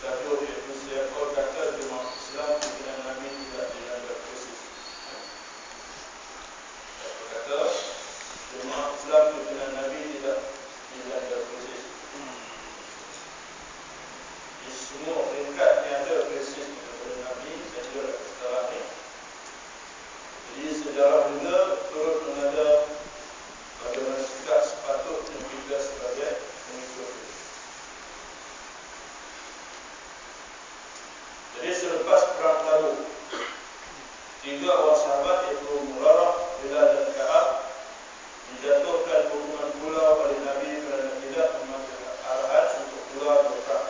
gaduh iaitu siapa kata jemaah Islam pimpinan Nabi tidak dilanda krisis. Siapa kata jemaah Islam pimpinan Nabi tidak dilanda krisis. Di semua peringkat yang ada krisis kepada Nabi sehingga sekarang ini. Jadi sejarah juga turut menada bagaimana sikap sepatutnya kita sebagai pengikut. Jadi selepas perang Tabuk, 3 orang sahabat iaitu Murarah, Bilal dan Ka'ab dijatuhkan hukuman pulau oleh Nabi kerana tidak mengambil arahan untuk keluar berperang.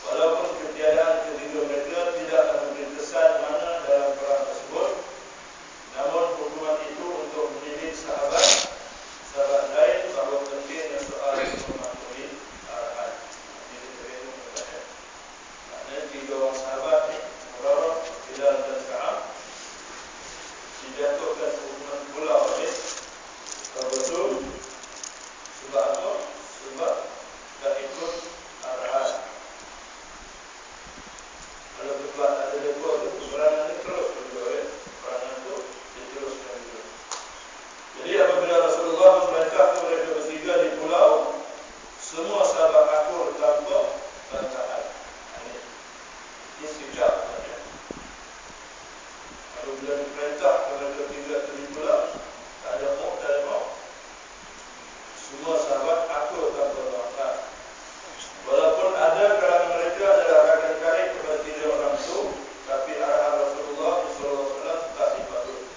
Walaupun ketiadaan ketiga mereka tidaklah memberi kesan mana dalam perang tersebut, namun hukuman itu untuk mendidik sahabat lain bahawa pentingnya soal mematuhi arahan. Maknanya 3 orang sahabat ni, Murarah, Bilal dan Ka'ab, dijatuhkan hukuman pulau oleh Rasul. Sebab apa? Sebab tak ikut arahan. Kalau berbuat ada lekor tu, peperangan itu terus juga ya. Peperangan itu diteruskan juga. Jadi apabila Rasulullah memerintahkan mereka bertiga di pulau, semua sahabat akur tanpa bantahan. Ini sikap ya. Apabila diperintahkan mereka tiga di pulau, tak ada mau. Semua sahabat akur tanpa bantahan. Walaupun ada kalangan mereka adalah rakan karib kepada 3 orang itu, tapi arahan Rasulullah SAW tak dipatuhi.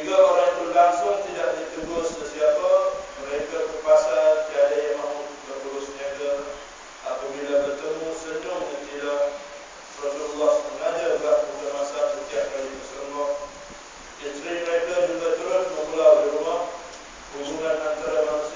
3 orang itu langsung tidak ditegur sesiapa. Mereka ke pasar, tiada yang mahu berurus niaga. Apabila bertemu, senyum dan tidak. Rasulullah sengaja buat buka masa setiap kali berseronok. Isteri mereka juga turut membelah di rumah. Hubungan antara manusia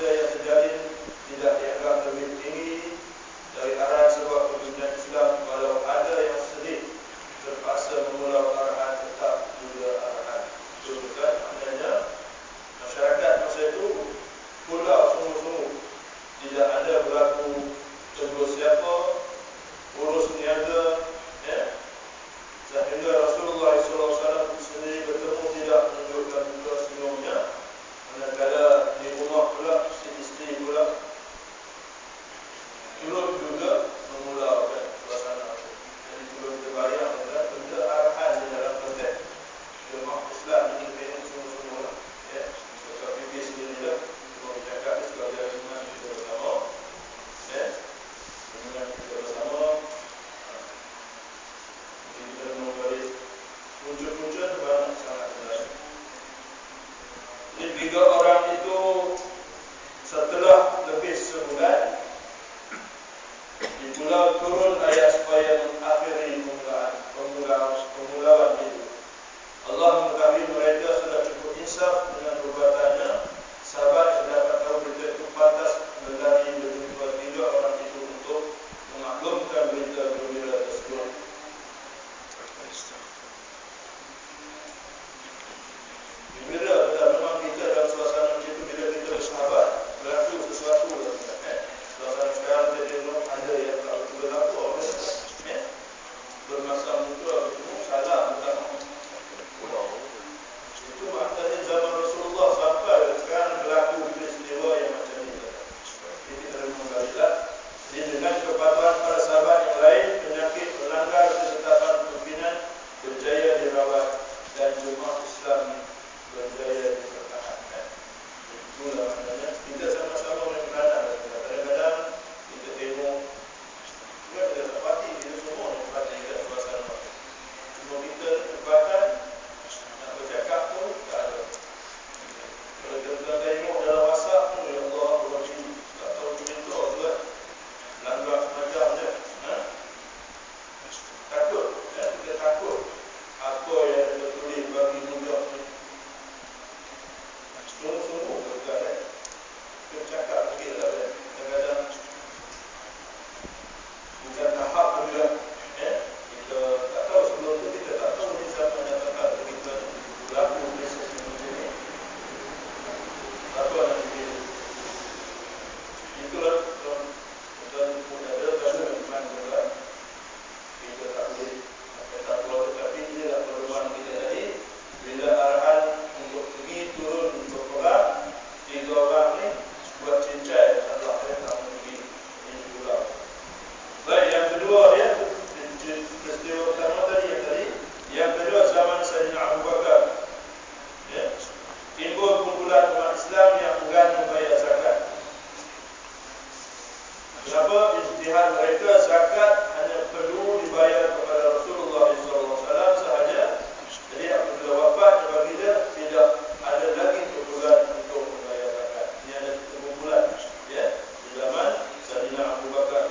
pilihan mereka zakat hanya perlu dibayar kepada Rasulullah SAW sahaja. Jadi apabila wafatnya baginda, tidak ada lagi keperluan untuk membayar zakat. Ini ada kekumpulan, ya, di zaman Sayyidina Abu Bakar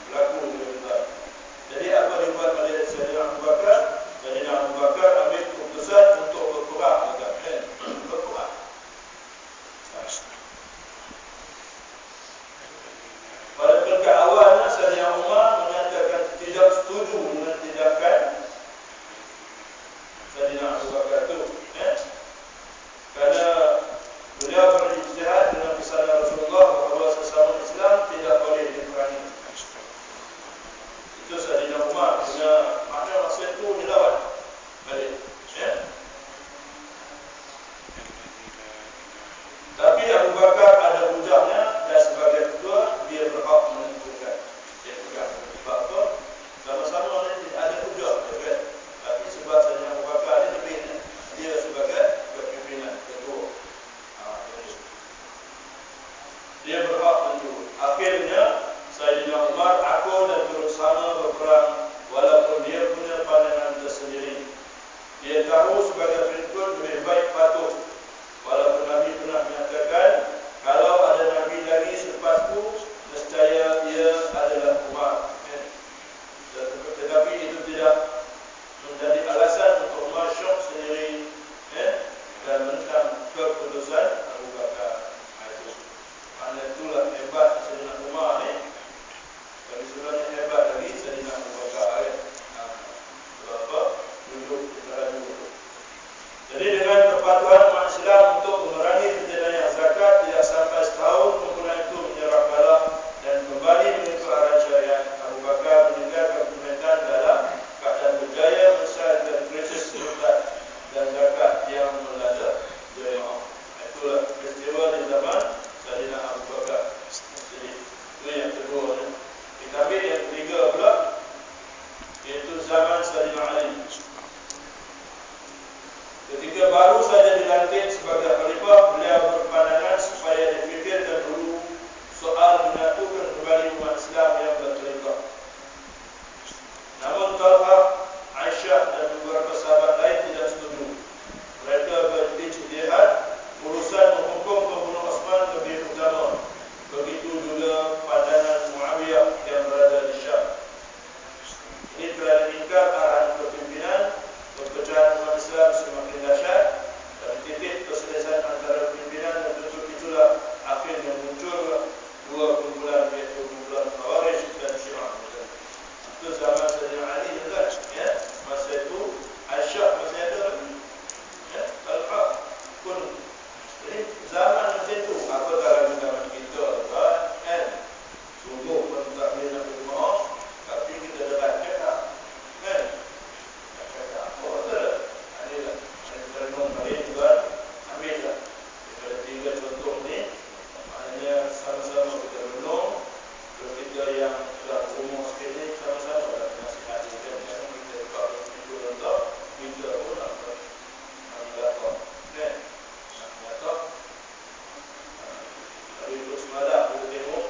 berlaku juga. Jadi apa dibuat oleh Sayyidina Abu Bakar? Sayyidina Abu Bakar ambil keputusan untuk berperang zakat, berperang. Pada peringkat awalnya Sayyidina Umar menyatakan tidak setuju dengan tindakan Sayyidina Abu Bakar itu, kerana beliau berijtihad dengan pesanan Rasulullah bahawa sesama Islam tidak boleh diperangi. Itu Sayyidina Umar punya makna, maksud itu dilawan balik, Tapi Abu Bakar ada hujahnya dan sebagai ketua dia berhak menentukan. Dia pegang. Sebab apa? Sama-sama ni ada hujah, kan? Tapi sebab Sayyidina Abu Bakar ni lebih, dia sebagai kepimpinan ketua. Dia berhak menentukan. Akhirnya Sayyidina Umar akur dan turut sama berperang walaupun dia punya pandangan tersendiri. Dia tahu sebagai pengikut lebih baik patuh. Walaupun Nabi pernah menyatakan kalau ada Nabi lagi selepasku, nescaya ia adalah Umar. Tetapi itu tidak menjadi alasan untuk Umar syok sendiri, dan menentang keputusan Abu Bakar. Makna itulah hebat Sayyidina Umar ni. Bagi sebenarnya hebat lagi Sayyidina Abu Bakar. Sebab apa? Duduk di kerajaan dulu. Jadi dengan kepatuhan umat Islam untuk memerangi penjenayah zakat, tidak sampai setahun kumpulan itu menyerah kalah dan kembali mengikut arahan syariat. Abu Bakar meninggalkan pemerintahan dalam keadaan berjaya menyelesaikan krisis zakat dan zakat yang melanda jemaah. Itulah peristiwa di zaman Sayyidina Abu Bakar. Jadi itu yang kedua. Kita ambil yang ketiga pula, iaitu zaman Sayyidina Ali. Ketika baru saja dilantik sebagai khalifah, beliau berpandangan supaya difikirkan dulu soal menyatukan kembali umat Islam yang berkelibat. Namun Talha, Aisyah dan beberapa sahabat lain tidak setuju. Mereka berijtihad, urusan menghukum pembunuh Osman lebih utama. Begitu juga pandangan Muawiyah yang berada di Syam. Ini kerana ingkar arahan kepimpinan, perpecahan umat Islam semakin dahsyat dan titik perselisihan antara pimpinan dan bentuk itulah akhirnya muncul dua kumpulan, iaitu kumpulan Khawarij dan Syiah. Itu zaman Sayyidina Ali juga, ya. Masa itu Aisyah masih ada lagi, Talha pun. Jadi zaman macam itu, apatah lagi zaman kita, kan? Sungguh pun tak boleh nak berdoa, tapi kita dah cakap, kan? Ambillah daripada tiga contoh ni, maknanya sama-sama kita renung. Kita yang sudah umur sikit ni sama-sama dah nasihat kita, jangan kita kalau itu contoh kita pun nak melakukan, kan? Nak melakukan. Tapi untuk semalam kita tengok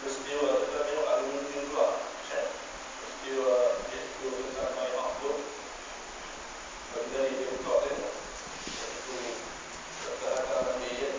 peristiwa, kita tengok alumni juga, peristiwa iaitu tentang Mai Mahfud. Bagi dari dia buka tengok, iaitu kehataran dia.